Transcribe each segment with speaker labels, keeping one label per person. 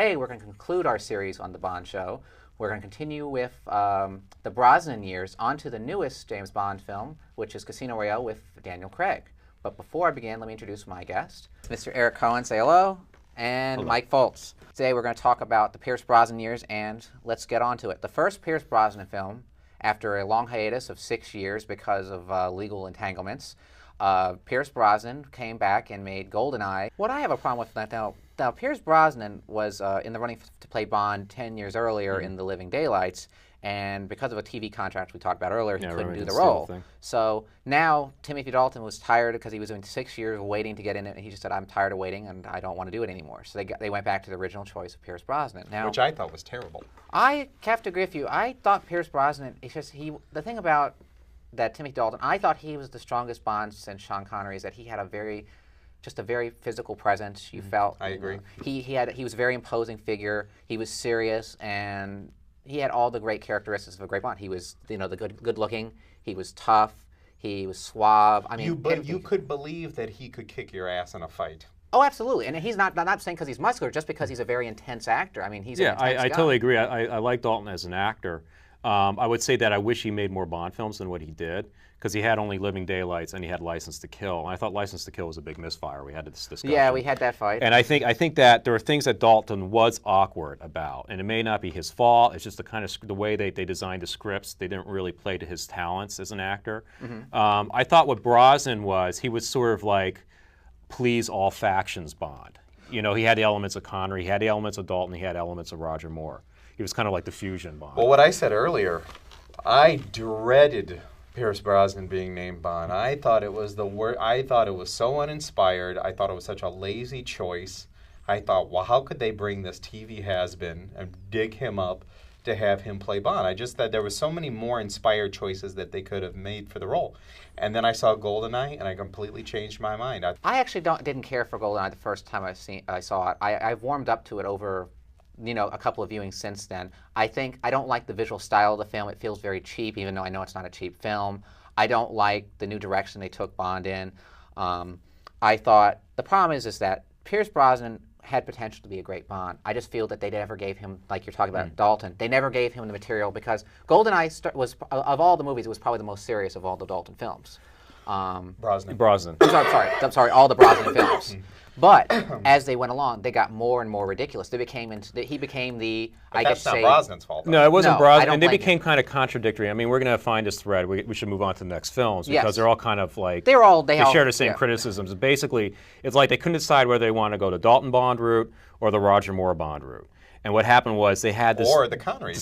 Speaker 1: today we're going to conclude our series on the Bond show. We're going to continue with the Brosnan years onto the newest James Bond film, which is Casino Royale with Daniel Craig. But before I begin, let me introduce my guest, Mr. Eric Cohen, say hello, and hello. Mike Foltz. Today we're going to talk about the Pierce Brosnan years, and let's get on to it. The first Pierce Brosnan film, after a long hiatus of 6 years because of legal entanglements, Pierce Brosnan came back and made GoldenEye. What I have a problem with that now Pierce Brosnan was in the running to play Bond 10 years earlier in The Living Daylights, and because of a TV contract we talked about earlier, he couldn't do the role. So now Timothy Dalton was tired because he was doing 6 years waiting to get in it, and he just said, I'm tired of waiting and I don't want to do it anymore. So they went back to the original choice of Pierce Brosnan. Now,
Speaker 2: which I thought was terrible.
Speaker 1: I have to agree with you. I thought Pierce Brosnan, it's just the thing about that Timothy Dalton, I thought he was the strongest Bond since Sean Connery, is that he had a very physical presence. You felt.
Speaker 2: I agree.
Speaker 1: He was a very imposing figure. He was serious, and he had all the great characteristics of a great Bond. He was, the good looking. He was tough. He was suave. I mean,
Speaker 2: you could believe that he could kick your ass in a fight.
Speaker 1: Oh, absolutely. And he's not saying because he's muscular, just because he's a very intense actor. I mean, he's an intense guy.
Speaker 3: I totally agree. I like Dalton as an actor. I would say that I wish he made more Bond films than what he did, because he had only Living Daylights and he had License to Kill. And I thought License to Kill was a big misfire. We had this discussion.
Speaker 1: Yeah, we had that fight.
Speaker 3: And I think that there are things that Dalton was awkward about, and it may not be his fault. It's just the way they designed the scripts. They didn't really play to his talents as an actor. I thought what Brosnan was, he was sort of like please all factions Bond. You know, he had the elements of Connery, he had the elements of Dalton, he had elements of Roger Moore. He was kind of like the fusion Bond.
Speaker 2: Well, what I said earlier, I dreaded Pierce Brosnan being named Bond. I thought it was the worst. I thought it was so uninspired. I thought it was such a lazy choice. I thought, well, how could they bring this TV has-been and dig him up to have him play Bond? I just thought there was so many more inspired choices that they could have made for the role. And then I saw GoldenEye, and I completely changed my mind.
Speaker 1: I actually didn't care for GoldenEye the first time I saw it. I've warmed up to it over a couple of viewings since then. I don't like the visual style of the film. It feels very cheap, even though I know it's not a cheap film. I don't like the new direction they took Bond in. I thought the problem is that Pierce Brosnan had potential to be a great Bond. I just feel that they never gave him, like you're talking about Dalton, they never gave him the material, because GoldenEye was, of all the movies, it was probably the most serious of all the Dalton films.
Speaker 3: Brosnan.
Speaker 1: I'm sorry, all the Brosnan films. But as they went along, they got more and more ridiculous. He became the,
Speaker 2: but that's not Brosnan's fault, though.
Speaker 3: No, it wasn't Brosnan, and they became kind of contradictory. I mean, we're going to find this thread. We should move on to the next films, because they're all kind of like, they share the same criticisms. Basically, it's like they couldn't decide whether they want to go the Dalton Bond route or the Roger Moore Bond route. And what happened was they had this,
Speaker 2: or the Connery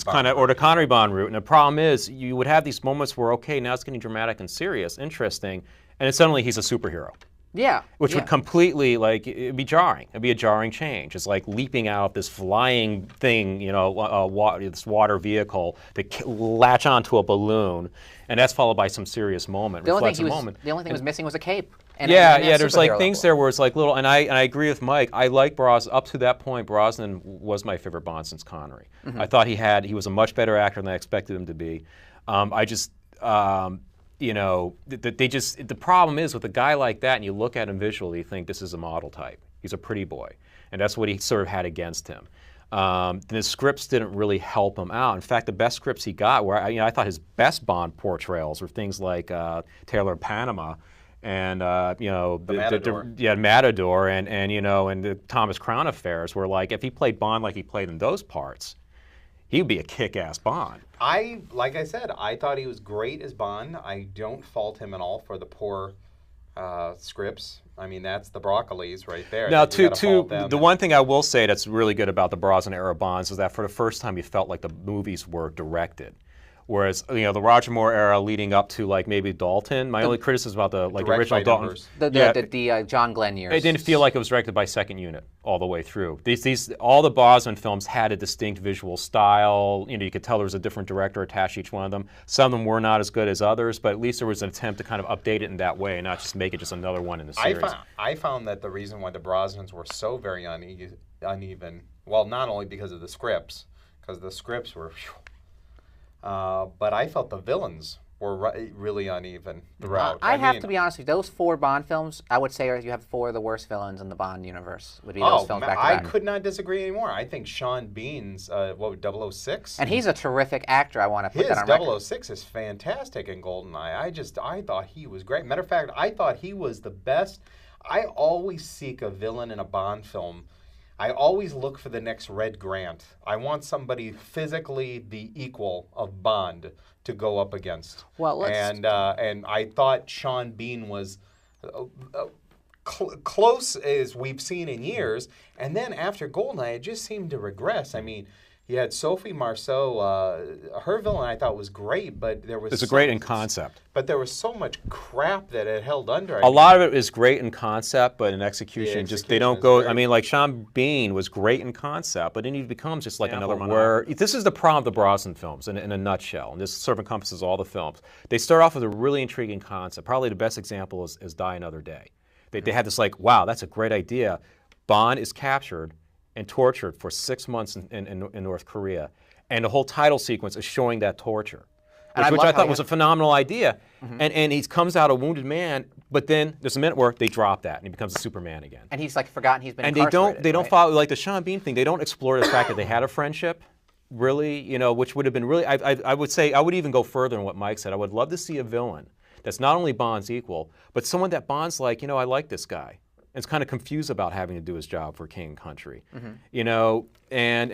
Speaker 3: Bond route. And the problem is, you would have these moments where, okay, now it's getting dramatic and serious, interesting, and then suddenly he's a superhero.
Speaker 1: Yeah.
Speaker 3: Which would completely, it'd be jarring. It'd be a jarring change. It's like leaping out this flying thing, this water vehicle to latch onto a balloon, and that's followed by some serious moment, reflexive moment.
Speaker 1: The only thing was missing was a cape.
Speaker 3: There's like things there where it's like little, and I agree with Mike. I like Brosnan. Up to that point, Brosnan was my favorite Bond since Connery. I thought he was a much better actor than I expected him to be. The problem is with a guy like that, and you look at him visually, you think this is a model type. He's a pretty boy, and that's what he sort of had against him. The scripts didn't really help him out. In fact, the best scripts he got were, I thought his best Bond portrayals were things like Taylor of Panama, and Matador, and the Thomas Crown affairs, where like if he played Bond like he played in those parts, he would be a kick-ass Bond.
Speaker 2: Like I said, I thought he was great as Bond. I don't fault him at all for the poor scripts. I mean, that's the Broccolis right there.
Speaker 3: Now, the one thing I will say that's really good about the Brosnan era Bonds is that for the first time you felt like the movies were directed. Whereas, the Roger Moore era leading up to like maybe Dalton, my only criticism about the original Dalton,
Speaker 1: the John Glenn years,
Speaker 3: it didn't feel like it was directed by second unit all the way through. All the Brosnan films had a distinct visual style. You could tell there was a different director attached to each one of them. Some of them were not as good as others, but at least there was an attempt to kind of update it in that way and not just make it just another one in the series.
Speaker 2: I found that the reason why the Brosnans were so very uneven, well, not only because of the scripts, because the scripts were. But I felt the villains were really uneven throughout.
Speaker 1: I have
Speaker 2: mean,
Speaker 1: to be honest with you. Those 4 Bond films, I would say you have 4 of the worst villains in the Bond universe. Would be those films back to
Speaker 2: I
Speaker 1: back.
Speaker 2: could not disagree anymore. I think Sean Bean's, 006?
Speaker 1: And he's a terrific actor. I want to put
Speaker 2: His
Speaker 1: that on record.
Speaker 2: 006 is fantastic in GoldenEye. I thought he was great. Matter of fact, I thought he was the best. I always seek a villain in a Bond film. I always look for the next Red Grant. I want somebody physically the equal of Bond to go up against.
Speaker 1: Well,
Speaker 2: and I thought Sean Bean was close as we've seen in years. And then after GoldenEye, it just seemed to regress. I mean, you had Sophie Marceau. Her villain I thought was great, but there was
Speaker 3: It's great in concept.
Speaker 2: But there was so much crap that it held under.
Speaker 3: A lot of it is great in concept, but in execution,
Speaker 2: The
Speaker 3: just they
Speaker 2: execution
Speaker 3: don't
Speaker 2: is
Speaker 3: go.
Speaker 2: great.
Speaker 3: I mean, like Sean Bean was great in concept, but then he becomes just like another one. Where this is the problem of the Brosnan films in a nutshell, and this sort of encompasses all the films. They start off with a really intriguing concept. Probably the best example is Die Another Day. They had this like, wow, that's a great idea. Bond is captured and tortured for 6 months in North Korea. And the whole title sequence is showing that torture, which I thought was a phenomenal idea. And he comes out a wounded man, but then there's a minute where they drop that and he becomes a Superman again.
Speaker 1: And he's like forgotten he's been
Speaker 3: And
Speaker 1: incarcerated.
Speaker 3: they don't
Speaker 1: right?
Speaker 3: follow, like the Sean Bean thing, they don't explore the fact that they had a friendship, really, which would have been really, I would say, I would even go further than what Mike said. I would love to see a villain that's not only Bond's equal, but someone that Bond's like, I like this guy. And is kind of confused about having to do his job for king and country, and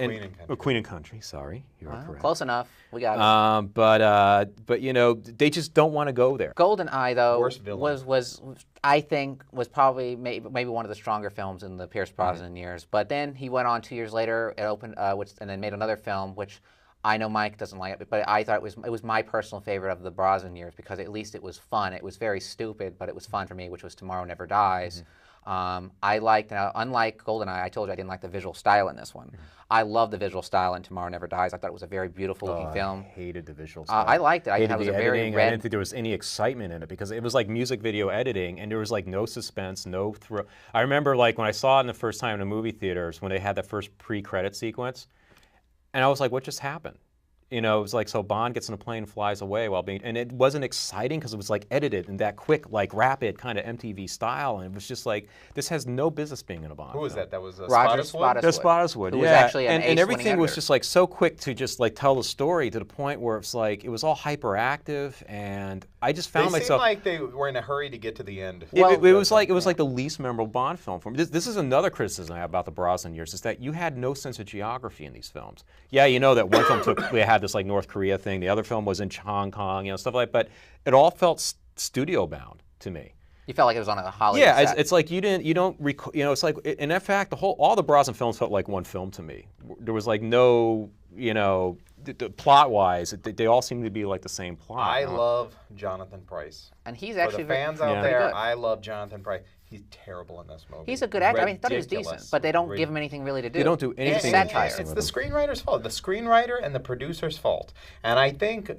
Speaker 3: Queen and Country. Sorry, you are correct.
Speaker 1: Close enough. We got it.
Speaker 3: But they just don't want to go there.
Speaker 1: GoldenEye though
Speaker 2: Worst villain.
Speaker 1: was I think was probably maybe one of the stronger films in the Pierce Brosnan years. But then he went on 2 years later. It opened and then made another film which. I know Mike doesn't like it, but I thought it was my personal favorite of the Brosnan years because at least it was fun. It was very stupid, but it was fun for me, which was Tomorrow Never Dies. I liked, unlike GoldenEye, I told you I didn't like the visual style in this one. I love the visual style in Tomorrow Never Dies. I thought it was a very beautiful looking film.
Speaker 3: I hated the visual style.
Speaker 1: I liked it. I
Speaker 3: hated
Speaker 1: thought it was
Speaker 3: the
Speaker 1: a very
Speaker 3: editing.
Speaker 1: red.
Speaker 3: I didn't think there was any excitement in it because it was like music video editing, and there was like no suspense, no thrill. I remember like when I saw it in the first time in the movie theaters when they had that first pre-credit sequence, and I was like, what just happened? It was like, so Bond gets in a plane and flies away and it wasn't exciting because it was like edited in that quick, like rapid kind of MTV style, and it was just like, this has no business being in a Bond
Speaker 2: Who was
Speaker 3: film.
Speaker 2: that? That was
Speaker 1: Roger
Speaker 2: Spottiswoode?
Speaker 3: That's Spottiswoode,
Speaker 1: who
Speaker 3: yeah.
Speaker 1: was actually an
Speaker 3: and
Speaker 1: ace-winning
Speaker 3: everything was
Speaker 1: editor.
Speaker 3: just like so quick to just like tell the story to the point where it's like, it was all hyperactive, and I just found
Speaker 2: They
Speaker 3: myself...
Speaker 2: seemed like they were in a hurry to get to the end.
Speaker 3: It was like the least memorable Bond film for me. This is another criticism I have about the Brosnan years, is that you had no sense of geography in these films. Yeah, that one film they had this like North Korea thing. The other film was in Hong Kong, stuff like that. But it all felt studio bound to me.
Speaker 1: You felt like it was on a Hollywood
Speaker 3: Yeah,
Speaker 1: set.
Speaker 3: it's like you don't it's like, and in fact, all the Brosnan films felt like one film to me. There was like no, plot-wise, they all seem to be like the same plot.
Speaker 2: I love Jonathan Pryce.
Speaker 1: And he's
Speaker 2: For
Speaker 1: actually
Speaker 2: the fans out
Speaker 1: very
Speaker 2: there,
Speaker 1: good.
Speaker 2: I love Jonathan Pryce. He's terrible in this movie.
Speaker 1: He's a good actor. I thought he was
Speaker 2: Ridiculous.
Speaker 1: decent, but they don't give him anything really to do.
Speaker 3: They don't do anything
Speaker 1: It's
Speaker 3: interesting
Speaker 1: satire.
Speaker 2: It's
Speaker 3: with
Speaker 2: the
Speaker 3: him.
Speaker 2: screenwriter's fault. The screenwriter and the producer's fault. And I think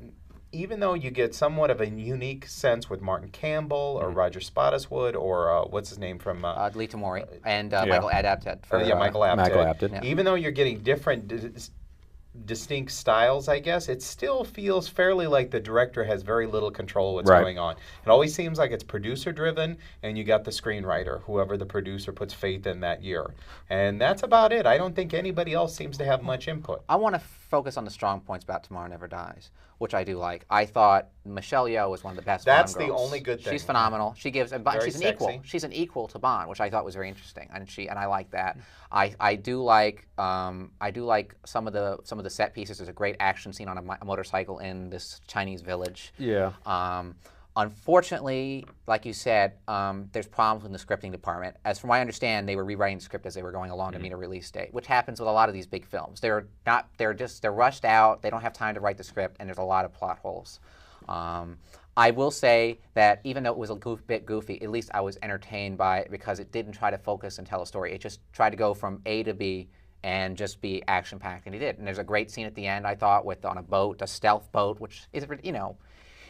Speaker 2: even though you get somewhat of a unique sense with Martin Campbell or Roger Spottiswoode or what's his name from...
Speaker 1: Lee Tamori and Michael Adapted.
Speaker 2: Michael Apted.
Speaker 3: Michael Apted.
Speaker 1: Yeah.
Speaker 2: Even though you're getting different distinct styles, I guess, it still feels fairly like the director has very little control of what's going on. It always seems like it's producer driven, and you got the screenwriter, whoever the producer puts faith in that year. And that's about it. I don't think anybody else seems to have much input.
Speaker 1: I want to focus on the strong points about Tomorrow Never Dies, which I do like. I thought Michelle Yeoh was one of the best
Speaker 2: That's
Speaker 1: Bond
Speaker 2: the
Speaker 1: girls.
Speaker 2: only good thing.
Speaker 1: She's phenomenal. She gives, and
Speaker 2: Very
Speaker 1: she's an
Speaker 2: sexy.
Speaker 1: equal. She's an equal to Bond, which I thought was very interesting, and I like that. I do like some of the set pieces. There's a great action scene on a motorcycle in this Chinese village.
Speaker 3: Yeah.
Speaker 1: Unfortunately, like you said, there's problems in the scripting department. As from what I understand, they were rewriting the script as they were going along to meet a release date, which happens with a lot of these big films. They're rushed out. They don't have time to write the script, and there's a lot of plot holes. I will say that even though it was a bit goofy, at least I was entertained by it because it didn't try to focus and tell a story. It just tried to go from A to B and just be action-packed, and it did. And there's a great scene at the end, I thought, on a boat, a stealth boat, which is,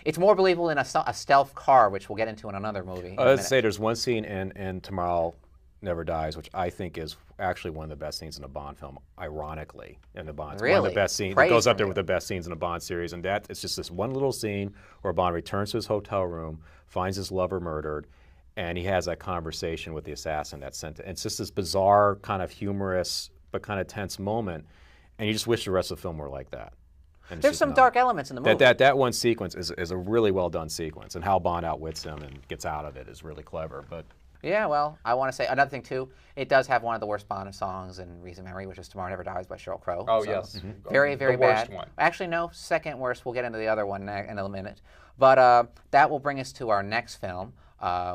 Speaker 1: it's more believable than a stealth car, which we'll get into in another movie.
Speaker 3: Let's say there's one scene in Tomorrow Never Dies, which I think is actually one of the best scenes in a Bond film, ironically, in the Bond. It's one of
Speaker 1: Really?
Speaker 3: the best scenes. It
Speaker 1: Praise
Speaker 3: goes up
Speaker 1: from
Speaker 3: there
Speaker 1: you.
Speaker 3: with the best scenes in a Bond series, and that it's just this one little scene where Bond returns to his hotel room, finds his lover murdered, and he has that conversation with the assassin that sent it. It's just this bizarre, kind of humorous, but kind of tense moment, and you just wish the rest of the film were like that. And it's
Speaker 1: There's
Speaker 3: just
Speaker 1: some
Speaker 3: not.
Speaker 1: dark elements in the movie.
Speaker 3: That one sequence is a really well done sequence, and how Bond outwits him and gets out of it is really clever. But
Speaker 1: Yeah, well, I want to say another thing too. It does have one of the worst Bond songs in recent memory, which is "Tomorrow Never Dies" by Sheryl Crow.
Speaker 2: Oh
Speaker 1: So,
Speaker 2: yes,
Speaker 1: very, very
Speaker 2: the
Speaker 1: bad.
Speaker 2: worst one.
Speaker 1: Actually, no, second worst. We'll get into the other one in a minute. But that will bring us to our next film,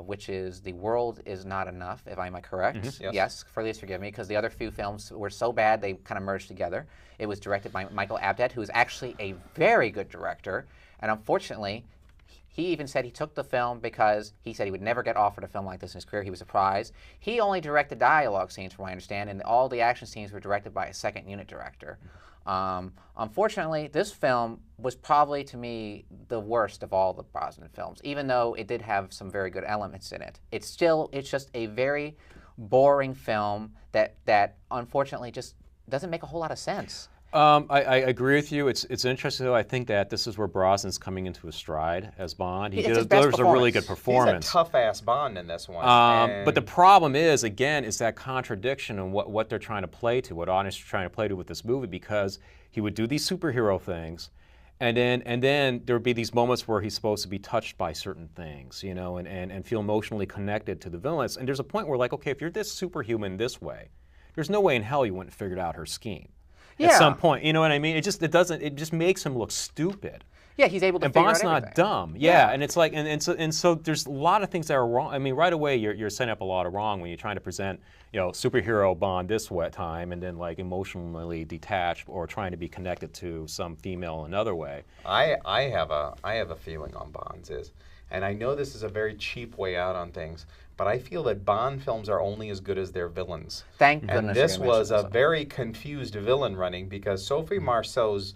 Speaker 1: which is "The World Is Not Enough." If am I correct?
Speaker 2: Yes.
Speaker 1: Please forgive me, because the other few films were so bad they kind of merged together. It was directed by Michael Abded, who is actually a very good director, and unfortunately, he even said he took the film because he said he would never get offered a film like this in his career. He was surprised. He only directed dialogue scenes, from what I understand, and all the action scenes were directed by a second unit director. Unfortunately, this film was probably, to me, the worst of all the Brosnan films, even though it did have some very good elements in it. It's just a very boring film that unfortunately just doesn't make a whole lot of sense.
Speaker 3: I agree with you. It's interesting, though. I think that this is where Brosnan's coming into his stride as Bond.
Speaker 1: It's his best
Speaker 3: There's a really good
Speaker 1: performance.
Speaker 3: performance.
Speaker 2: He's a tough-ass Bond in this one.
Speaker 3: But the problem is, again, is that contradiction in what they're trying to play to, what audiences are trying to play to with this movie, because he would do these superhero things, and then there would be these moments where he's supposed to be touched by certain things, you know, and feel emotionally connected to the villains. And there's a point where, like, okay, if you're this superhuman this way, there's no way in hell you wouldn't have figured out her scheme. At some point, you know what I mean? It just makes him look stupid.
Speaker 1: Yeah, he's able to
Speaker 3: And
Speaker 1: figure
Speaker 3: Bond's
Speaker 1: out everything.
Speaker 3: not dumb. Yeah, and it's like, and so there's a lot of things that are wrong. I mean, right away you're setting up a lot of wrong when you're trying to present, you know, superhero Bond this time, and then like emotionally detached or trying to be connected to some female another way.
Speaker 2: I have a feeling on Bonds is, and I know this is a very cheap way out on things, but I feel that Bond films are only as good as their villains.
Speaker 1: Thank goodness.
Speaker 2: And this was a very confused villain running, because Sophie Marceau's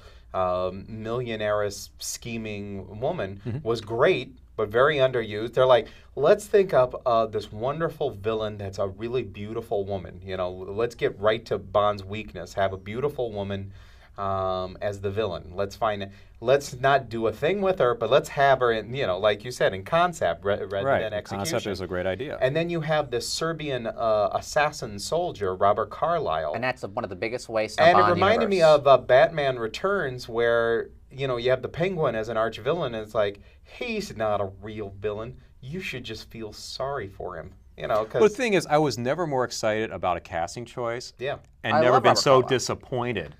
Speaker 2: millionaire scheming woman was great, but very underused. They're like, let's think up this wonderful villain that's a really beautiful woman. You know, let's get right to Bond's weakness. Have a beautiful woman as the villain. Let's not do a thing with her, but let's have her in, you know, like you said, in concept rather than execution.
Speaker 3: Concept is a great idea.
Speaker 2: And then you have this Serbian assassin soldier, Robert Carlyle.
Speaker 1: And that's one of the biggest wastes of
Speaker 2: And
Speaker 1: Bond
Speaker 2: it reminded me
Speaker 1: universe.
Speaker 2: of Batman Returns, where, you know, you have the Penguin as an arch villain, and it's like, he's not a real villain. You should just feel sorry for him. You know,
Speaker 3: But the thing is, I was never more excited about a casting choice,
Speaker 2: yeah,
Speaker 3: and
Speaker 1: I
Speaker 3: never
Speaker 1: love
Speaker 3: been
Speaker 1: Robert
Speaker 3: so
Speaker 1: Carlyle.
Speaker 3: disappointed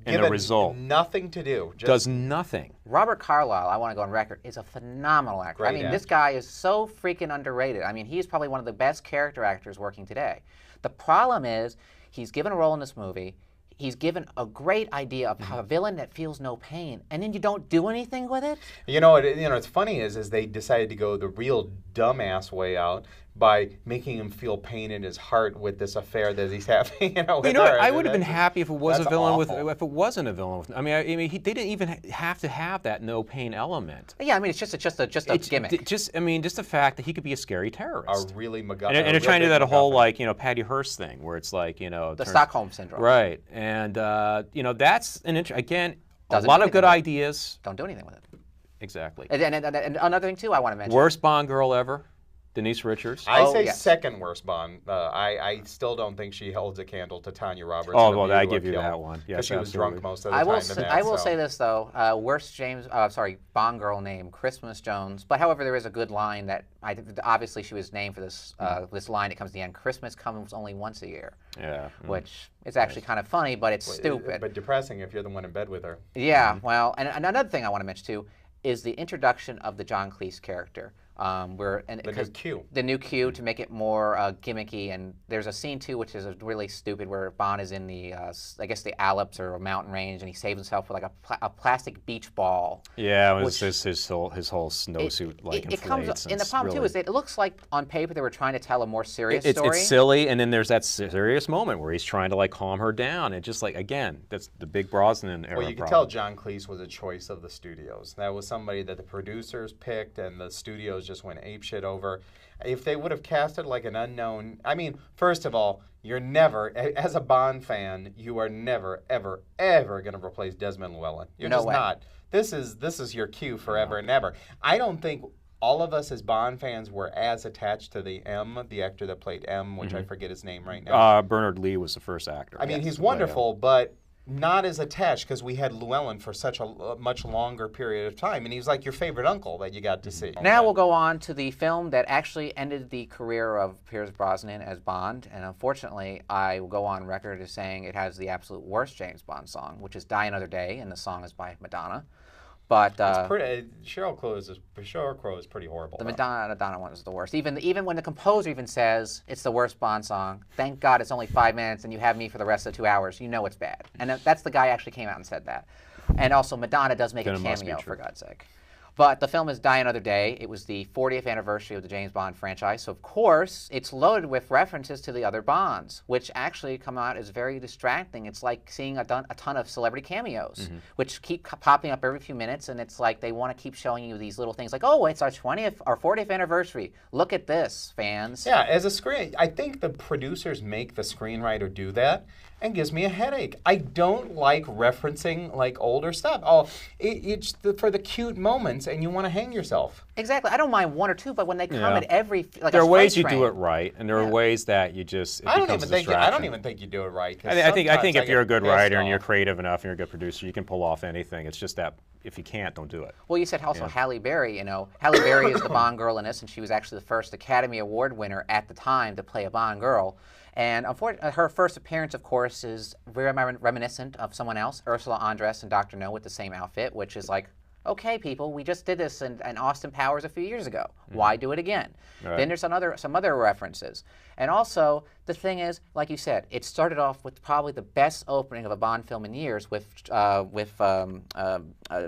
Speaker 3: in
Speaker 2: given
Speaker 3: the result.
Speaker 2: nothing to do. Just
Speaker 3: Does nothing.
Speaker 1: Robert Carlyle, I want to go on record, is a phenomenal actor. I
Speaker 2: Great
Speaker 1: mean, this guy is so freaking underrated. I mean, he's probably one of the best character actors working today. The problem is, he's given a role in this movie. He's given a great idea of a villain that feels no pain, and then you don't do anything with it.
Speaker 2: You know, it's funny is they decided to go the real dumbass way out by making him feel pain in his heart with this affair that he's having. You know, with her.
Speaker 3: I would have been happy if it was a
Speaker 2: that's
Speaker 3: villain
Speaker 2: awful.
Speaker 3: if it wasn't a villain with. I mean, they didn't even have to have that no pain element.
Speaker 1: Yeah, I mean, it's just a gimmick.
Speaker 3: Just the fact that he could be a scary terrorist.
Speaker 2: A really
Speaker 3: and they're trying to do that whole like, you know, Patty Hearst thing where it's like, you know,
Speaker 1: The Stockholm Syndrome.
Speaker 3: right, and you know, that's an again a
Speaker 1: Doesn't
Speaker 3: lot
Speaker 1: do
Speaker 3: of good
Speaker 1: anything with
Speaker 3: ideas.
Speaker 1: Don't do anything with it.
Speaker 3: Exactly.
Speaker 1: And another thing, too, I want to mention.
Speaker 3: Worst Bond girl ever, Denise Richards.
Speaker 2: I
Speaker 1: Oh,
Speaker 2: say
Speaker 1: yes.
Speaker 2: second worst Bond. I still don't think she holds a candle to Tanya Roberts.
Speaker 3: Oh,
Speaker 2: in A
Speaker 3: well,
Speaker 2: View
Speaker 3: I
Speaker 2: to a
Speaker 3: give you
Speaker 2: Kill,
Speaker 3: that one. Yes,
Speaker 2: because she was
Speaker 3: absolutely.
Speaker 2: drunk most of the
Speaker 1: I
Speaker 2: time.
Speaker 1: will,
Speaker 2: in that,
Speaker 1: say this though. Worst Bond girl name, Christmas Jones. But however, there is a good line that obviously she was named for this this line that comes at the end. Christmas comes only once a year,
Speaker 3: Yeah.
Speaker 1: which is actually kind of funny, but it's stupid.
Speaker 2: But depressing if you're the one in bed with her.
Speaker 1: Yeah, well, and another thing I want to mention too is the introduction of the John Cleese character. The new Q to make it more gimmicky, and there's a scene too which is really stupid where Bond is in the I guess the Alps or a mountain range, and he saves himself with like a plastic beach ball.
Speaker 3: Yeah, it was his whole snowsuit like
Speaker 1: it comes,
Speaker 3: inflates.
Speaker 1: and the problem too is that it looks like on paper they were trying to tell a more serious story.
Speaker 3: It's silly, and then there's that serious moment where he's trying to like calm her down. It just like, again, that's the big Brosnan era.
Speaker 2: Well, you can tell John Cleese was a choice of the studios. That was somebody that the producers picked, and the studios just went apeshit over. If they would have casted like an unknown, I mean, first of all, you're never, as a Bond fan, you are never, ever, ever going to replace Desmond Llewellyn. You're
Speaker 1: No
Speaker 2: just
Speaker 1: way.
Speaker 2: not. This is your cue forever and ever. I don't think all of us as Bond fans were as attached to the actor that played M, which I forget his name right now.
Speaker 3: Bernard Lee was the first actor.
Speaker 2: I mean, he's wonderful, but not as attached because we had Llewellyn for such a much longer period of time, and he was like your favorite uncle that you got to see.
Speaker 1: Now we'll go on to the film that actually ended the career of Pierce Brosnan as Bond, and unfortunately, I will go on record as saying it has the absolute worst James Bond song, which is "Die Another Day," and the song is by Madonna. But
Speaker 2: It's pretty, Sheryl Crow is pretty horrible.
Speaker 1: the
Speaker 2: though.
Speaker 1: Madonna one is the worst. Even when the composer even says it's the worst Bond song, thank God it's only 5 minutes and you have me for the rest of the 2 hours. You know it's bad, and that's the guy who actually came out and said that. And also Madonna does make
Speaker 3: Then
Speaker 1: a
Speaker 3: it must be
Speaker 1: cameo
Speaker 3: true.
Speaker 1: for God's sake. But the film is Die Another Day. It was the 40th anniversary of the James Bond franchise, so of course it's loaded with references to the other Bonds, which actually come out as very distracting. It's like seeing a ton of celebrity cameos, which keep popping up every few minutes, and it's like they want to keep showing you these little things like, oh, it's our 40th anniversary. Look at this, fans.
Speaker 2: Yeah, as a I think the producers make the screenwriter do that, and gives me a headache. I don't like referencing like older stuff. Oh, it's for the cute moments, and you want to hang yourself.
Speaker 1: Exactly. I don't mind one or two, but when they come at every like
Speaker 3: There
Speaker 1: a
Speaker 3: are ways
Speaker 1: freight
Speaker 3: you do
Speaker 1: train-
Speaker 3: it right, and there are ways that you just
Speaker 2: I don't
Speaker 3: becomes
Speaker 2: even
Speaker 3: a
Speaker 2: think you do it right. 'Cause
Speaker 3: I think
Speaker 2: sometimes
Speaker 3: if you're a
Speaker 2: get
Speaker 3: good
Speaker 2: pissed
Speaker 3: writer and you're
Speaker 2: off.
Speaker 3: creative enough and you're a good producer, you can pull off anything. It's just that if you can't, don't do it.
Speaker 1: Well, you said also Halle Berry. You know, Halle Berry is the Bond girl in this, and she was actually the first Academy Award winner at the time to play a Bond girl. And unfortunately, her first appearance, of course, is very reminiscent of someone else, Ursula Andress and Dr. No with the same outfit, which is like, okay, people, we just did this in Austin Powers a few years ago. Why do it again?
Speaker 3: Right.
Speaker 1: Then there's some other references. And also, the thing is, like you said, it started off with probably the best opening of a Bond film in years with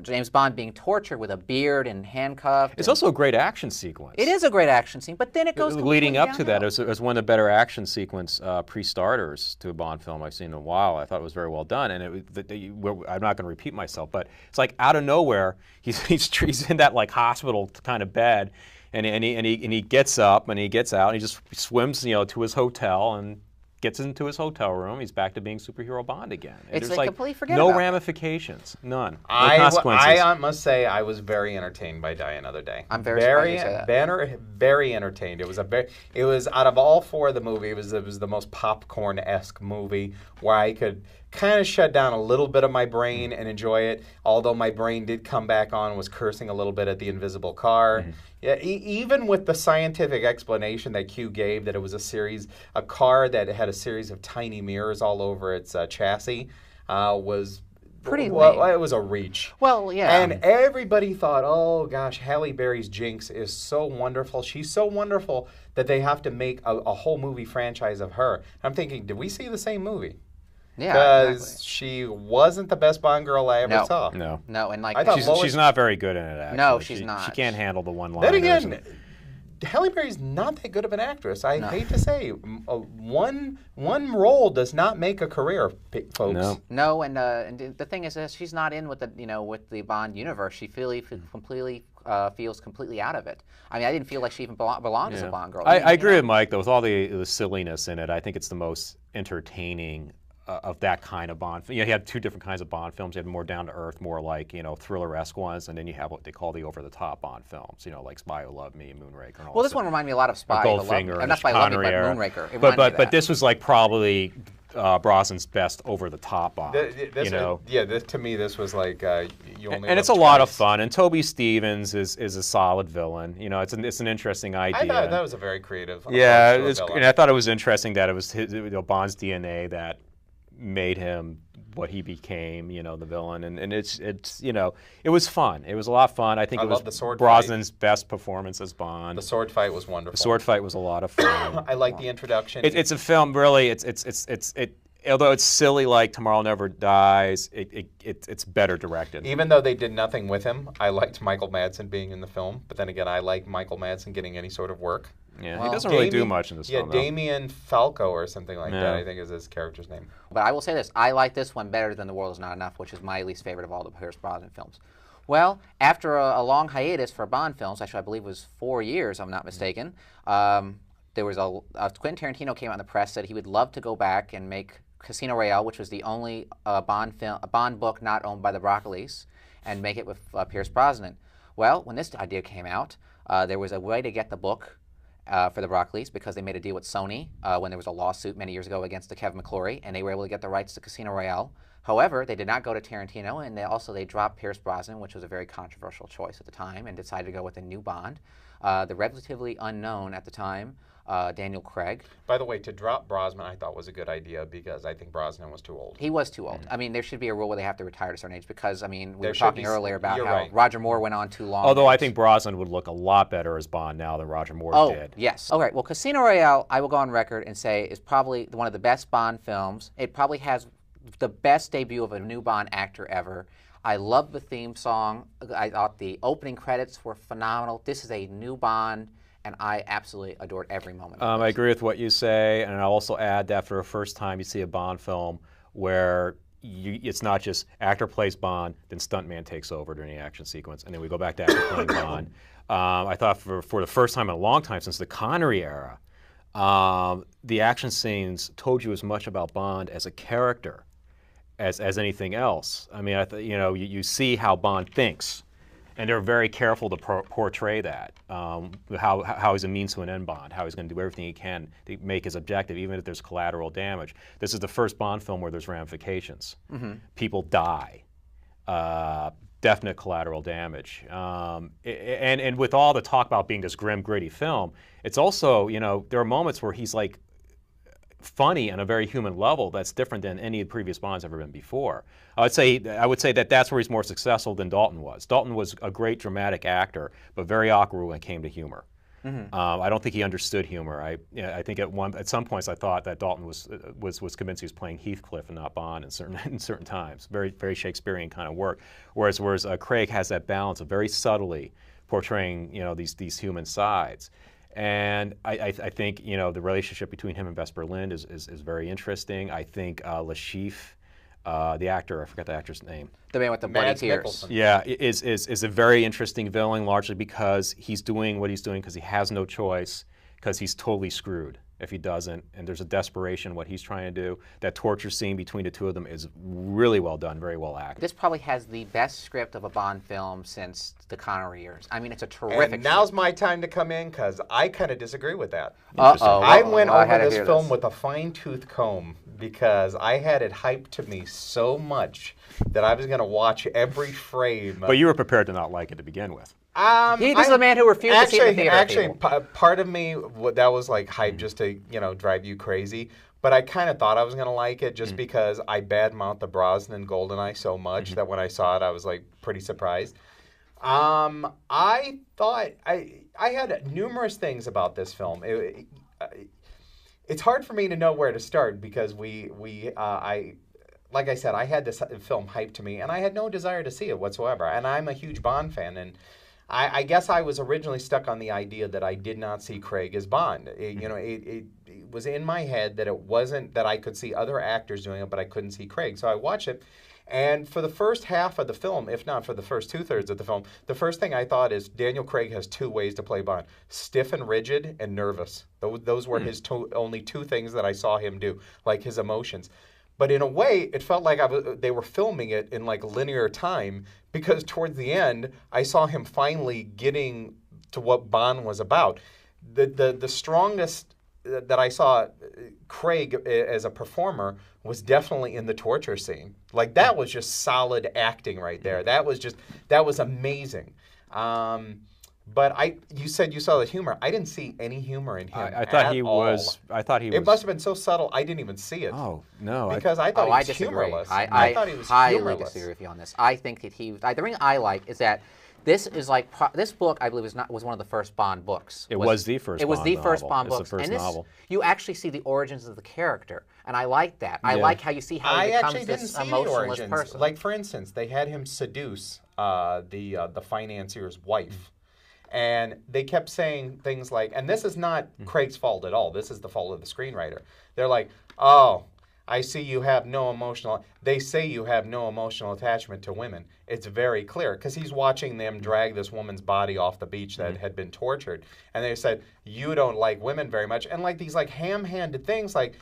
Speaker 1: James Bond being tortured with a beard and handcuffed.
Speaker 3: It's
Speaker 1: and
Speaker 3: also a great action sequence.
Speaker 1: it is a great action scene, but then it goes
Speaker 3: Leading up to
Speaker 1: completely
Speaker 3: that,
Speaker 1: downhill.
Speaker 3: it was one of the better action sequence pre-starters to a Bond film I've seen in a while. I thought it was very well done, and I'm not going to repeat myself, but it's like out of nowhere, he's in that like hospital kind of bed, and he gets up and he gets out and he just swims to his hotel and gets into his hotel room. He's back to being superhero Bond again. And
Speaker 1: It's
Speaker 3: there's
Speaker 1: like completely forget
Speaker 3: no
Speaker 1: about that.
Speaker 3: ramifications, none, no
Speaker 2: I
Speaker 3: consequences.
Speaker 2: must say I was very entertained by Die Another Day.
Speaker 1: I'm very surprised you say that.
Speaker 2: Very entertained. It was out of all four of the movie, it was the most popcorn-esque movie where I could kind of shut down a little bit of my brain and enjoy it. Although my brain did come back on and was cursing a little bit at the invisible car. Yeah, even with the scientific explanation that Q gave that it was a car that had a series of tiny mirrors all over its chassis, was
Speaker 1: Pretty
Speaker 2: well,
Speaker 1: lame.
Speaker 2: it was a reach.
Speaker 1: Well, yeah.
Speaker 2: And everybody thought, oh gosh, Halle Berry's Jinx is so wonderful. She's so wonderful that they have to make a whole movie franchise of her. I'm thinking, did we see the same movie?
Speaker 1: yeah,
Speaker 2: Because
Speaker 1: exactly.
Speaker 2: she wasn't the best Bond girl I ever
Speaker 1: No.
Speaker 2: saw.
Speaker 3: No.
Speaker 1: No, and like
Speaker 2: I thought
Speaker 3: She's not very good in it, actually.
Speaker 1: No, she's
Speaker 3: She
Speaker 1: not.
Speaker 3: can't handle the one line.
Speaker 2: Then again, Halle Berry's not that good of an actress. I
Speaker 1: No.
Speaker 2: hate to say, one role does not make a career, folks.
Speaker 3: No.
Speaker 1: No, and the thing is, she's not in with the Bond universe. She completely feels completely out of it. I mean, I didn't feel like she even belonged as a Bond girl.
Speaker 3: I agree with Mike, though. With all the silliness in it, I think it's the most entertaining of that kind of Bond. You had two different kinds of Bond films. You had more down to earth, more like thriller-esque ones, and then you have what they call the over-the-top Bond films. Like Spy Who Loved Me and Moonraker. And all
Speaker 1: Well, this
Speaker 3: that
Speaker 1: one reminded me a lot of Spy Who Loved Me.
Speaker 3: Goldfinger and
Speaker 1: Not Spy Who Loved Me, but
Speaker 3: Connery era.
Speaker 1: Moonraker. It reminded me of
Speaker 3: But
Speaker 1: that.
Speaker 3: this was like probably Brosnan's best over-the-top Bond.
Speaker 2: To me, this was like you only.
Speaker 3: And it's a
Speaker 2: live
Speaker 3: lot of
Speaker 2: twice.
Speaker 3: fun. And Toby Stevens is a solid villain. It's an interesting idea.
Speaker 2: I thought that was a very creative.
Speaker 3: Yeah,
Speaker 2: approach to a
Speaker 3: and
Speaker 2: villain.
Speaker 3: I thought it was interesting that it was Bond's DNA that made him what he became, the villain, and it was fun. It was a lot of fun. I think
Speaker 2: I
Speaker 3: it was
Speaker 2: love the sword
Speaker 3: Brosnan's best performance as Bond.
Speaker 2: The sword fight was wonderful.
Speaker 3: The sword fight was a lot of fun.
Speaker 2: I like the introduction.
Speaker 3: It's a film, really. Although it's silly, like Tomorrow Never Dies, it's better directed.
Speaker 2: Even though they did nothing with him, I liked Michael Madsen being in the film. But then again, I like Michael Madsen getting any sort of work.
Speaker 3: Yeah,
Speaker 1: Well,
Speaker 3: he doesn't really do much in this film. though.
Speaker 2: Damien Falco or something like that,
Speaker 3: Yeah.
Speaker 2: I think is his character's name.
Speaker 1: But I will say this: I like this one better than The World Is Not Enough, which is my least favorite of all the Pierce Brosnan films. Well, after a long hiatus for Bond films, actually I believe it was 4 years, if I'm not mistaken, there was Quentin Tarantino came out in the press, said he would love to go back and make Casino Royale, which was the only Bond book not owned by the Broccoli's, and make it with Pierce Brosnan. Well, when this idea came out, there was a way to get the book for the Broccoli's because they made a deal with Sony when there was a lawsuit many years ago against the Kevin McClory, and they were able to get the rights to Casino Royale. However, they did not go to Tarantino, and they dropped Pierce Brosnan, which was a very controversial choice at the time, and decided to go with a new Bond. The relatively unknown at the time, Daniel Craig.
Speaker 2: By the way, to drop Brosnan I thought was a good idea because I think Brosnan was too old.
Speaker 1: He was too old. I mean, there should be a rule where they have to retire at a certain age because, I mean, we
Speaker 2: There
Speaker 1: were
Speaker 2: should
Speaker 1: talking
Speaker 2: be
Speaker 1: earlier about how
Speaker 2: right.
Speaker 1: Roger Moore went on too long.
Speaker 3: Although I think Brosnan would look a lot better as Bond now than Roger Moore did.
Speaker 1: Yes. All right. Well, Casino Royale, I will go on record and say, is probably one of the best Bond films. It probably has the best debut of a new Bond actor ever. I love the theme song. I thought the opening credits were phenomenal. This is a new Bond, and I absolutely adored every moment of it.
Speaker 3: I agree with what you say, and I'll also add that for the first time you see a Bond film where it's not just actor plays Bond, then stuntman takes over during the action sequence, and then we go back to actor playing Bond. I thought for the first time in a long time since the Connery era, the action scenes told you as much about Bond as a character as anything else. I mean, you see how Bond thinks, and they're very careful to portray that. How he's a means to an end Bond, how he's going to do everything he can to make his objective, even if there's collateral damage. This is the first Bond film where there's ramifications. People die. Definite collateral damage. And with all the talk about being this grim, gritty film, it's also, there are moments where he's like funny on a very human level that's different than any of the previous Bonds ever been before. I would say that that's where he's more successful than Dalton was. Dalton was a great dramatic actor, but very awkward when it came to humor. I don't think he understood humor. I think at some points I thought that Dalton was convinced he was playing Heathcliff and not Bond in certain times. Very very Shakespearean kind of work. Whereas Craig has that balance of very subtly portraying these human sides. And I think the relationship between him and Vesper Lind is very interesting. I think Lashif, the actor, I forgot the actor's name.
Speaker 1: The man with the bloody tears.
Speaker 3: Yeah, is a very interesting villain, largely because he's doing what he's doing because he has no choice, because he's totally screwed if he doesn't, and there's a desperation in what he's trying to do. That torture scene between the two of them is really well done, very well acted.
Speaker 1: This probably has the best script of a Bond film since the Connery years. I mean, it's a terrific
Speaker 2: And now's my time to come in because I kind of disagree with that.
Speaker 1: Uh-oh.
Speaker 2: I went
Speaker 1: I had
Speaker 2: over
Speaker 1: to
Speaker 2: this
Speaker 1: hear
Speaker 2: film
Speaker 1: this.
Speaker 2: with a fine-tooth comb because I had it hyped to me so much that I was going to watch every frame.
Speaker 3: But you were prepared to not like it to begin with.
Speaker 1: This is a man who refused to see it in the theater.
Speaker 2: Actually, part of me, that was like hype just to, drive you crazy. But I kind of thought I was going to like it just because I badmouth the Brosnan GoldenEye so much that when I saw it, I was like pretty surprised. I thought I had numerous things about this film. It's hard for me to know where to start because like I said, I had this film hyped to me, and I had no desire to see it whatsoever. And I'm a huge Bond fan, and I guess I was originally stuck on the idea that I did not see Craig as Bond. It was in my head that it wasn't that I could see other actors doing it, but I couldn't see Craig. So I watched it, and for the first half of the film, if not for the first two-thirds of the film, the first thing I thought is Daniel Craig has two ways to play Bond: stiff and rigid, and nervous. Those were his only two things that I saw him do, like his emotions. But in a way, it felt like they were filming it in like linear time because towards the end, I saw him finally getting to what Bond was about. The strongest that I saw Craig as a performer was definitely in the torture scene. Like that was just solid acting right there. That was amazing. But you said you saw the humor. I didn't see any humor in him.
Speaker 3: I thought he
Speaker 2: all.
Speaker 3: was.
Speaker 2: It must have been so subtle. I didn't even see it.
Speaker 3: Oh no!
Speaker 2: Because I thought he was
Speaker 1: disagree.
Speaker 2: humorless.
Speaker 1: I
Speaker 2: thought he was
Speaker 1: highly
Speaker 2: humorless.
Speaker 1: disagree with you on this. I think that the thing I like is that this is like this book. I believe was one of the first Bond books.
Speaker 3: It was the first.
Speaker 1: It was the first
Speaker 3: novel.
Speaker 1: Bond
Speaker 3: It's
Speaker 1: book,
Speaker 3: the first
Speaker 1: and
Speaker 3: novel.
Speaker 1: you actually see the origins of the character, and I like that. I like how you see how
Speaker 2: I
Speaker 1: he
Speaker 2: actually
Speaker 1: becomes
Speaker 2: didn't
Speaker 1: this
Speaker 2: see the
Speaker 1: emotionless
Speaker 2: origins.
Speaker 1: person.
Speaker 2: Like for instance, they had him seduce the financier's wife. And they kept saying things like, and this is not Craig's fault at all. This is the fault of the screenwriter. They're like, oh, I see you have no emotional. They say you have no emotional attachment to women. It's very clear because he's watching them drag this woman's body off the beach that had been tortured, and they said you don't like women very much, and like these like ham-handed things, like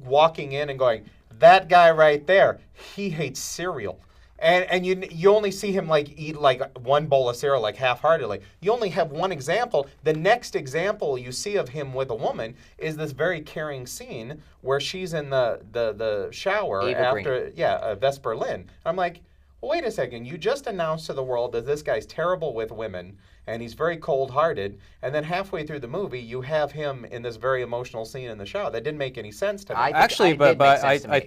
Speaker 2: walking in and going, that guy right there, he hates cereal. And you only see him like eat like one bowl of cereal like half-heartedly. You only have one example. The next example you see of him with a woman is this very caring scene where she's in the shower
Speaker 1: Eva
Speaker 2: after Vesper Lynn. I'm like, well, wait a second. You just announced to the world that this guy's terrible with women and he's very cold-hearted, and then halfway through the movie you have him in this very emotional scene in the shower. That didn't make any sense to me.
Speaker 3: Actually,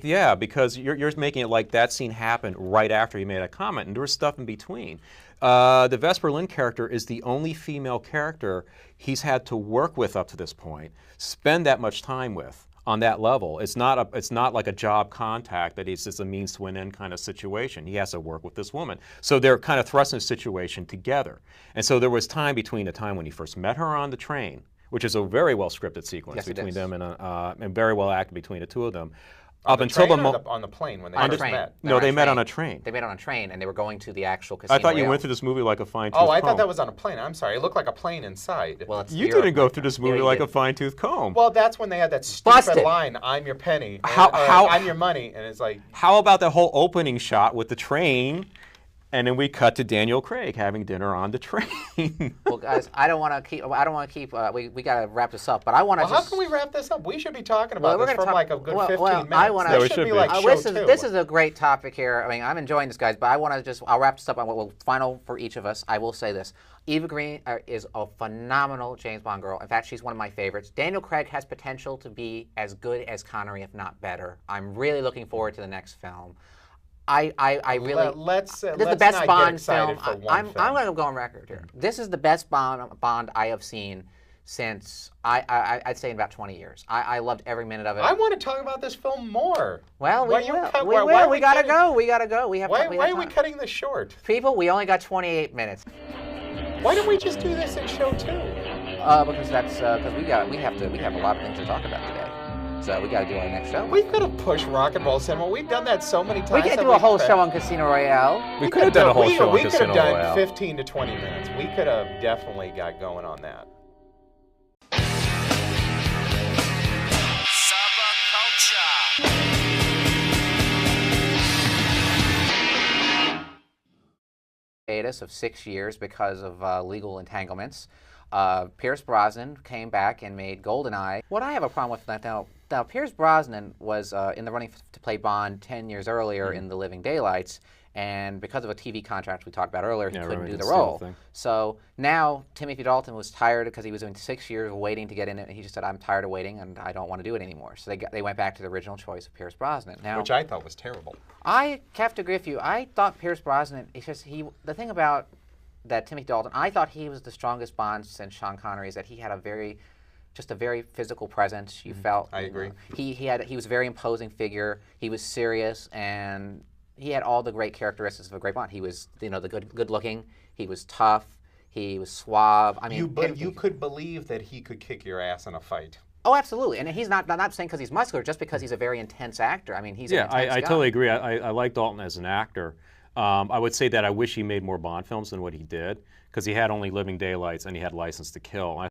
Speaker 3: yeah, because you're making it like that scene happened right after he made a comment, and there was stuff in between. The Vesper Lynn character is the only female character he's had to work with up to this point, spend that much time with on that level. It's not like a job contact that it's just a means to an end kind of situation. He has to work with this woman. So they're kind of thrust in a situation together. And so there was time between the time when he first met her on the train, which is a very well scripted sequence between them and very well acted between the two of them.
Speaker 2: On the plane when they first met.
Speaker 3: No, they met on a train.
Speaker 1: They met on a train, and they were going to the actual casino.
Speaker 3: I thought you went through this movie like a fine-tooth
Speaker 2: comb.
Speaker 3: comb.
Speaker 2: I thought that was on a plane. I'm sorry. It looked like a plane inside.
Speaker 1: Well,
Speaker 3: you didn't go through this movie like a fine-tooth comb.
Speaker 2: Well, that's when they had that stupid line, I'm your penny, I'm your money, and it's like...
Speaker 3: How about the whole opening shot with the train, and then we cut to Daniel Craig having dinner on the train?
Speaker 1: Well, guys, I don't want to keep. We got to wrap this up, but I want to.
Speaker 2: Well, how can we wrap this up? We should be talking about this for like a good 15 minutes.
Speaker 1: I want to.
Speaker 2: This should be like show 2.
Speaker 1: This is a great topic here. I mean, I'm enjoying this, guys, but I want to I'll wrap this up on what will final for each of us. I will say this: Eva Green is a phenomenal James Bond girl. In fact, she's one of my favorites. Daniel Craig has potential to be as good as Connery, if not better. I'm really looking forward to the next film. I really.
Speaker 2: This is
Speaker 1: the best Bond film. I'm going to go on record here. This is the best Bond I have seen since I'd say in about 20 years. I loved every minute of it.
Speaker 2: I want to talk about this film more.
Speaker 1: Well, we will. We gotta go. We gotta go.
Speaker 2: Why are we cutting this short?
Speaker 1: People, we only got 28 minutes.
Speaker 2: Why don't we just do this in show 2?
Speaker 1: Because we have a lot of things to talk about today. So we got to do our next show.
Speaker 2: We could have pushed rock and roll cinema. We've done that so many times.
Speaker 1: We could do a whole show on Casino Royale.
Speaker 3: We could have done a whole show on Casino Royale.
Speaker 2: We could have done 15 to 20 minutes. We could have definitely got going on that.
Speaker 1: Hiatus of 6 years because of legal entanglements. Pierce Brosnan came back and made GoldenEye. What I have a problem with that now Pierce Brosnan was in the running to play Bond 10 years earlier in The Living Daylights, and because of a TV contract we talked about earlier, he couldn't do the role. So now Timothy Dalton was tired because he was doing 6 years waiting to get in it, and he just said, I'm tired of waiting and I don't want to do it anymore. So they went back to the original choice of Pierce Brosnan. Now,
Speaker 2: which I thought was terrible.
Speaker 1: I have to agree with you. I thought Pierce Brosnan, it's just the thing about that Timothy Dalton, I thought he was the strongest Bond since Sean Connery, is that he had a very physical presence. You felt.
Speaker 2: I agree.
Speaker 1: He was a very imposing figure. He was serious, and he had all the great characteristics of a great Bond. He was, the good looking. He was tough. He was suave. I mean,
Speaker 2: you could believe that he could kick your ass in a fight.
Speaker 1: Oh, absolutely. And he's not saying because he's muscular, just because he's a very intense actor. I mean, he's an intense guy.
Speaker 3: I totally agree. I like Dalton as an actor. I would say that I wish he made more Bond films than what he did, because he had only Living Daylights and he had License to Kill.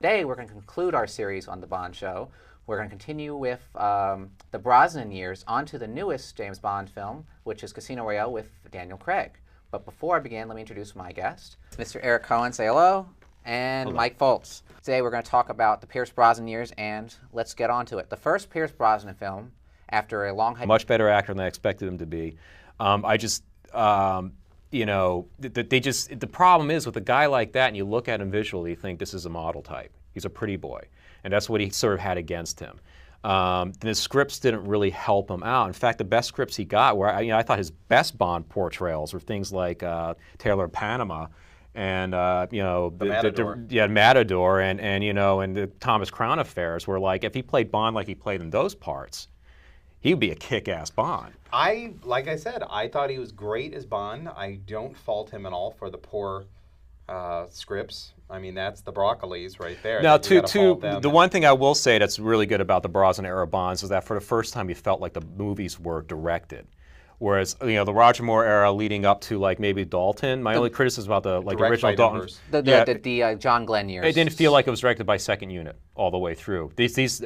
Speaker 1: Today, we're going to conclude our series on the Bond show. We're going to continue with the Brosnan years onto the newest James Bond film, which is Casino Royale with Daniel Craig. But before I begin, let me introduce my guest, Mr. Eric Cohen. Say hello. And hello. Mike Foltz. Today, we're going to talk about the Pierce Brosnan years, and let's get on to it. The first Pierce Brosnan film, after a long
Speaker 3: much better actor than I expected him to be. I just, you know, the problem is with a guy like that, and you look at him visually, you think this is a model type. He's a pretty boy, and that's what he sort of had against him. The scripts didn't really help him out. In fact, the best scripts he got were, I thought his best Bond portrayals were things like Taylor of Panama, and you know, Matador, and you know, and the Thomas Crown affairs were like, if he played Bond like he played in those parts, he would be a kick-ass Bond.
Speaker 2: Like I said, I thought he was great as Bond. I don't fault him at all for the poor scripts. I mean, that's the Broccolis right there.
Speaker 3: Now, the one thing I will say that's really good about the Brosnan era Bonds is that for the first time you felt like the movies were directed. Whereas, you know, the Roger Moore era leading up to like maybe Dalton, my only criticism about the original Dalton,
Speaker 1: the John Glenn years,
Speaker 3: it didn't feel like it was directed by second unit all the way through.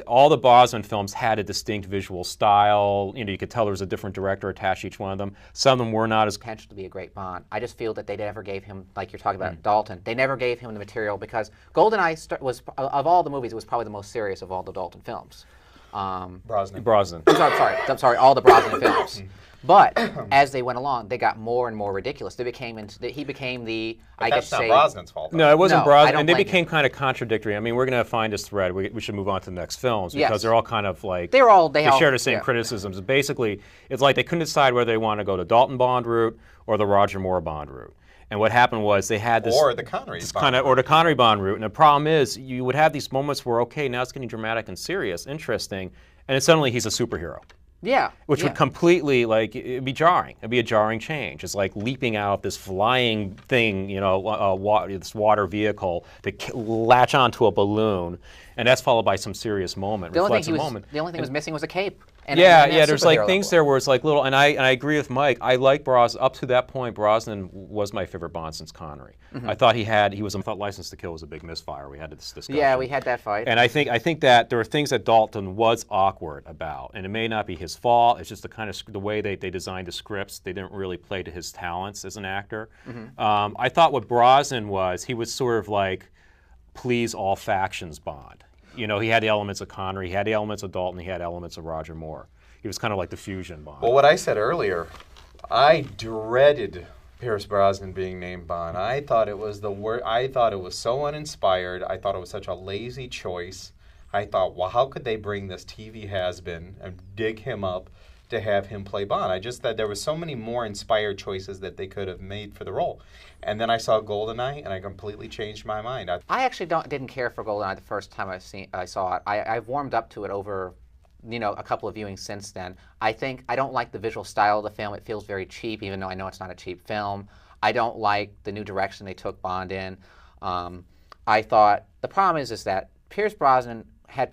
Speaker 3: All the Brosnan films had a distinct visual style. You know, you could tell there was a different director attached to each one of them. Some of them were not as
Speaker 1: potential to be a great Bond. I just feel that they never gave him, like you're talking about Dalton, they never gave him the material because GoldenEye was, of all the movies, it was probably the most serious of all the Dalton films.
Speaker 3: Brosnan.
Speaker 1: I'm sorry, all the Brosnan films. But as they went along, they got more and more ridiculous. They became he became the, I guess,
Speaker 2: that's not Brosnan's fault.
Speaker 3: No, it wasn't Brosnan, and they
Speaker 1: blame
Speaker 3: became kind of contradictory. I mean, we're going to find this thread. We should move on to the next films because they're all kind of like they share the same criticisms. Basically, it's like they couldn't decide whether they want to go the Dalton Bond route or the Roger Moore Bond route. And what happened was they had this,
Speaker 2: or the Connery
Speaker 3: Bond route. And the problem is, you would have these moments where, okay, now it's getting dramatic and serious, interesting, and then suddenly he's a superhero.
Speaker 1: Yeah.
Speaker 3: Which would completely, like, it'd be jarring. It'd be a jarring change. It's like leaping out of this flying thing, you know, this water vehicle to latch onto a balloon, and that's followed by some serious moment, reflexive moment.
Speaker 1: The only thing was missing was a cape. And
Speaker 3: there's like things there where it's like little, and I agree with Mike. I like Brosnan. Up to that point, Brosnan was my favorite Bond since Connery. I thought I thought License to Kill was a big misfire. We had this discussion.
Speaker 1: Yeah, we had that fight.
Speaker 3: And I think that there were things that Dalton was awkward about, and it may not be his fault. It's just the kind of the way they designed the scripts. They didn't really play to his talents as an actor. I thought what Brosnan was, he was sort of like please all factions Bond. You know, he had the elements of Connery, he had the elements of Dalton, he had elements of Roger Moore. He was kind of like the fusion Bond.
Speaker 2: Well, what I said earlier, I dreaded Pierce Brosnan being named Bond. I thought it was I thought it was so uninspired. I thought it was such a lazy choice. I thought, well, how could they bring this TV has-been and dig him up to have him play Bond? I just thought there were so many more inspired choices that they could have made for the role. And then I saw GoldenEye, and I completely changed my mind.
Speaker 1: I actually didn't care for GoldenEye the first time I saw it. I've warmed up to it over, you know, a couple of viewings since then. I don't like the visual style of the film. It feels very cheap, even though I know it's not a cheap film. I don't like the new direction they took Bond in. I thought the problem is that Pierce Brosnan had